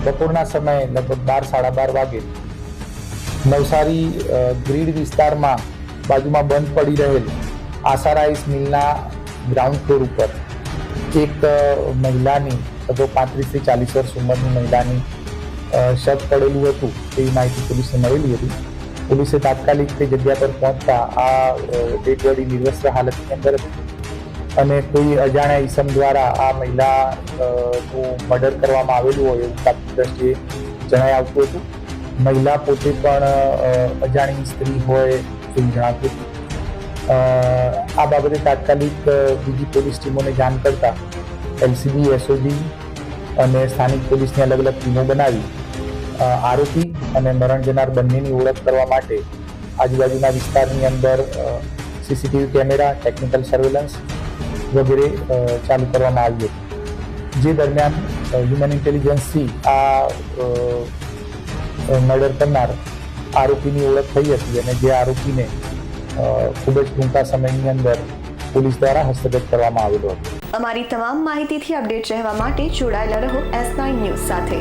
બપોરના સમયે લગભગ 12-12:30 વાગે નવસારી ગ્રીડ વિસ્તારમાં બાજુમાં બંધ પડી રહેલ આશા રાઈસ મિલના ગ્રાઉન્ડ ફ્લોર ઉપર એક મહિલાની લગભગ 35 થી 40 વર્ષ ઉંમરની મહિલાની શબ પડેલું હતું તેવી માહિતી પોલીસને મળેલી હતી. પોલીસે તાત્કાલિક તે જગ્યા પર પહોંચતા આ ડેડ બોડી નિર્વસ્ત્ર હાલતની અંદર હતી અને કોઈ અજાણ્યા ઈસમ દ્વારા આ મહિલાનું મર્ડર કરવામાં આવેલું હોય એવું પ્રાથમિક દ્રષ્ટિએ જણાઈ આવતું હતું. મહિલા પોતે પણ અજાણી સ્ત્રી હોય એવું જણાતું હતું. આ બાબતે તાત્કાલિક બીજી પોલીસ ટીમોને જાણ કરતા એલસીબી, એસઓજી અને સ્થાનિક પોલીસની અલગ અલગ ટીમો બનાવી આરોપી અને મરણ જનાર બંનેની ઓળખ કરવા માટે આજુબાજુના વિસ્તારની અંદર સીસીટીવી કેમેરા, ટેકનિકલ સર્વેલન્સ વગેરે ચાલુ કરવામાં આવ્યું હતું. જે દરમિયાન હ્યુમન ઇન્ટેલિજન્સથી આ મર્ડર કરનાર આરોપીની ઓળખ થઈ હતી અને જે આરોપીને ખૂબ જ ટૂંકા સમયની અંદર પોલીસ દ્વારા હસ્તગત કરવામાં આવેલો હતો. અમારી તમામ માહિતીથી અપડેટ રહેવા માટે જોડાયેલા રહો S9 ન્યૂઝ સાથે.